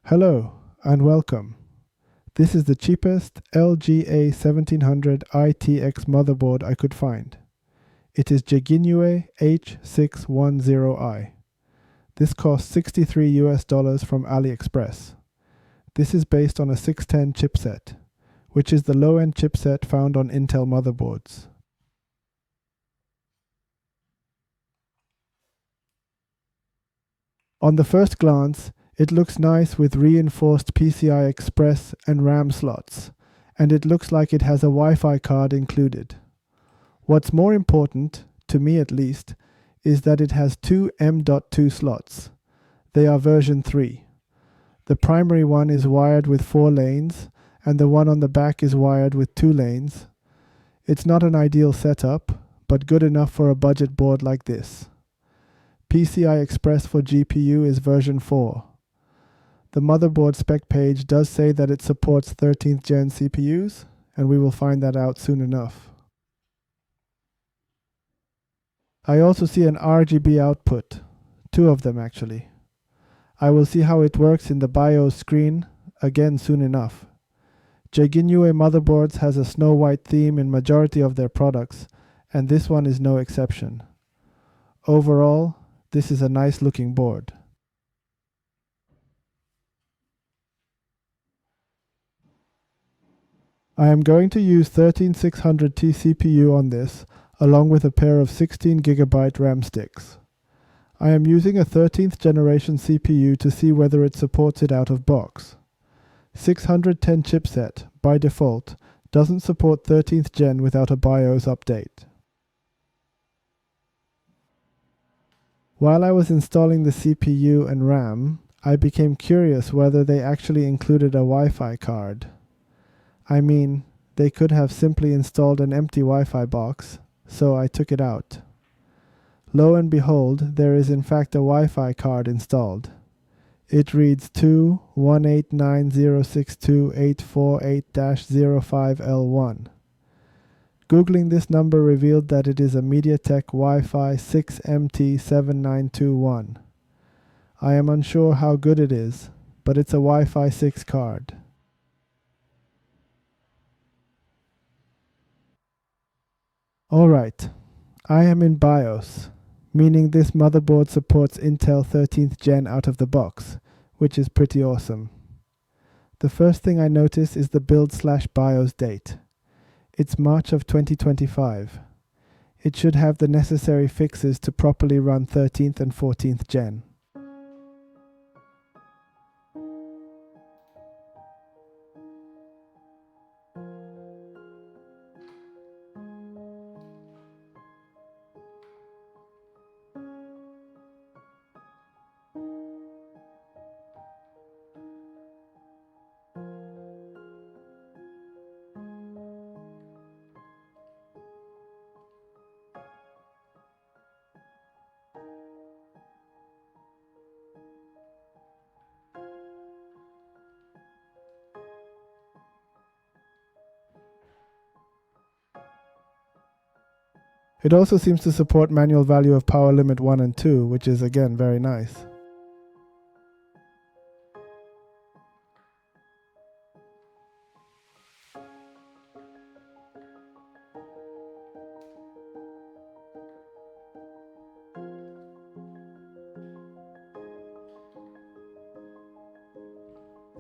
Hello and welcome. This is the cheapest LGA 1700 ITX motherboard I could find. It is Jginyue H610i. This costs 63 US dollars from AliExpress. This is based on a 610 chipset, which is the low-end chipset found on Intel motherboards. On the first glance, it looks nice with reinforced PCI Express and RAM slots, and it looks like it has a Wi-Fi card included. What's more important, to me at least, is that it has two M.2 slots. They are version 3. The primary one is wired with 4 lanes, and the one on the back is wired with 2 lanes. It's not an ideal setup, but good enough for a budget board like this. PCI Express for GPU is version 4. The motherboard spec page does say that it supports 13th gen CPUs, and we will find that out soon enough. I also see an RGB output, 2 of them actually. I will see how it works in the BIOS screen, again soon enough. Jginyue motherboards has a snow white theme in majority of their products, and this one is no exception. Overall, this is a nice looking board. I am going to use 13600T CPU on this, along with a pair of 16GB RAM sticks. I am using a 13th generation CPU to see whether it supports it out of box. 610 chipset, by default, doesn't support 13th gen without a BIOS update. While I was installing the CPU and RAM, I became curious whether they actually included a Wi-Fi card. I mean, they could have simply installed an empty Wi-Fi box, so I took it out. Lo and behold, there is in fact a Wi-Fi card installed. It reads 21890628488-05L1. Googling this number revealed that it is a MediaTek Wi-Fi 6MT7921. I am unsure how good it is, but it's a Wi-Fi 6 card. Alright, I am in BIOS, meaning this motherboard supports Intel 13th gen out of the box, which is pretty awesome. The first thing I notice is the build/BIOS date. It's March of 2025. It should have the necessary fixes to properly run 13th and 14th gen. It also seems to support manual value of power limit 1 and 2, which is again very nice.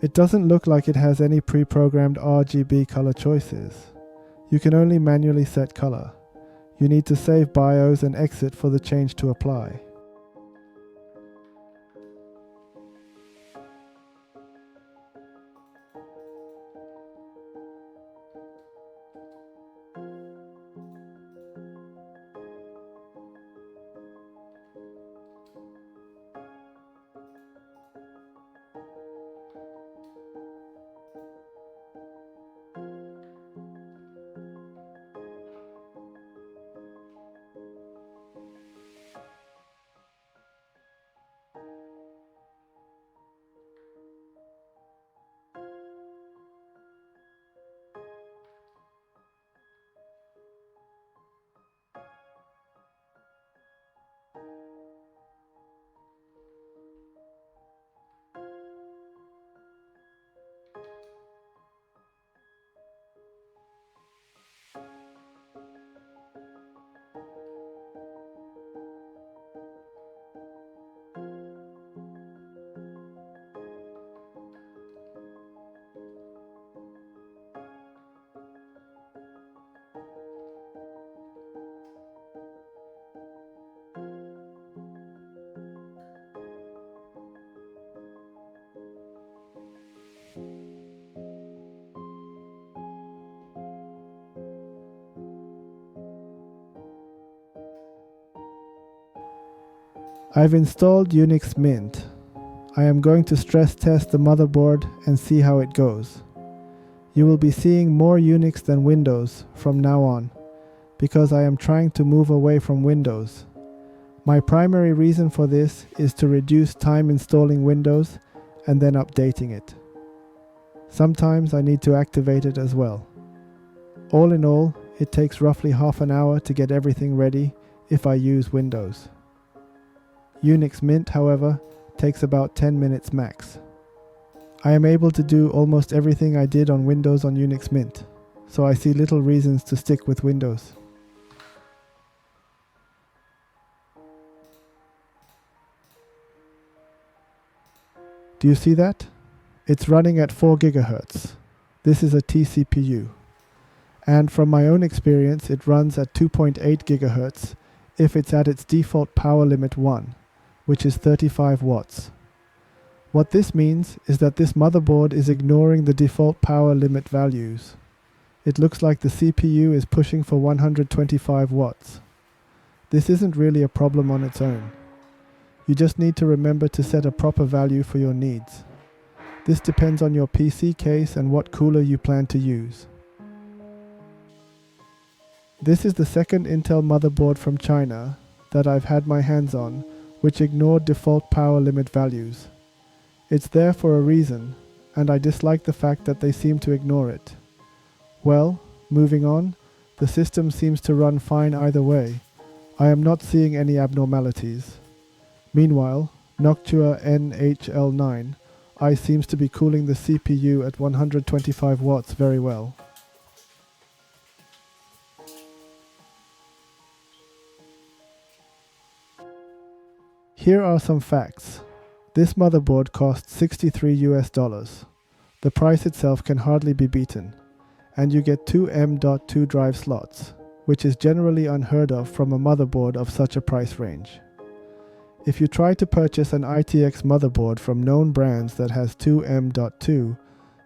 It doesn't look like it has any pre-programmed RGB color choices. You can only manually set color. You need to save BIOS and exit for the change to apply. I've installed Unix Mint. I am going to stress test the motherboard and see how it goes. You will be seeing more Unix than Windows from now on, because I am trying to move away from Windows. My primary reason for this is to reduce time installing Windows and then updating it. Sometimes I need to activate it as well. All in all, it takes roughly half an hour to get everything ready if I use Windows. Unix Mint, however, takes about 10 minutes max. I am able to do almost everything I did on Windows on Unix Mint, so I see little reasons to stick with Windows. Do you see that? It's running at 4 GHz. This is a tCPU. And from my own experience, it runs at 2.8 GHz if it's at its default power limit 1, which is 35 watts. What this means is that this motherboard is ignoring the default power limit values. It looks like the CPU is pushing for 125 watts. This isn't really a problem on its own. You just need to remember to set a proper value for your needs. This depends on your PC case and what cooler you plan to use. This is the second Intel motherboard from China that I've had my hands on, which ignored default power limit values. It's there for a reason, and I dislike the fact that they seem to ignore it. Well, moving on, the system seems to run fine either way. I am not seeing any abnormalities. Meanwhile, Jqinyue H610i seems to be cooling the CPU at 125 watts very well. Here are some facts. This motherboard costs $63. The price itself can hardly be beaten, and you get two M.2 drive slots, which is generally unheard of from a motherboard of such a price range. If you try to purchase an ITX motherboard from known brands that has two M.2,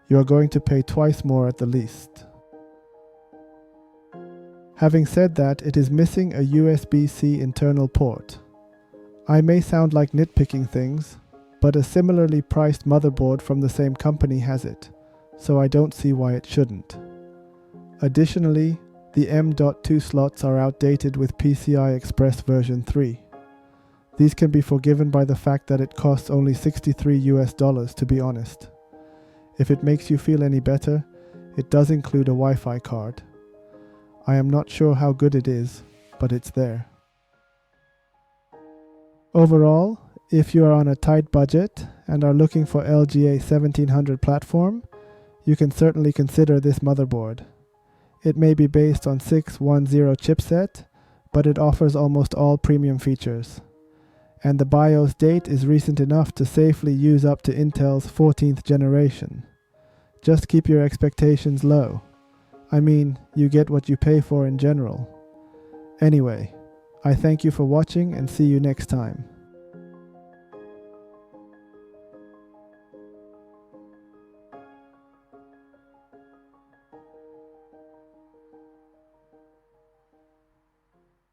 you are going to pay twice more at the least. Having said that, it is missing a USB-C internal port. I may sound like nitpicking things, but a similarly priced motherboard from the same company has it, so I don't see why it shouldn't. Additionally, the M.2 slots are outdated with PCI Express version 3. These can be forgiven by the fact that it costs only $63 to be honest. If it makes you feel any better, it does include a Wi-Fi card. I am not sure how good it is, but it's there. Overall, if you are on a tight budget and are looking for LGA 1700 platform, you can certainly consider this motherboard. It may be based on 610 chipset, but it offers almost all premium features. And the BIOS date is recent enough to safely use up to Intel's 14th generation. Just keep your expectations low. I mean, you get what you pay for in general. Anyway, I thank you for watching and see you next time.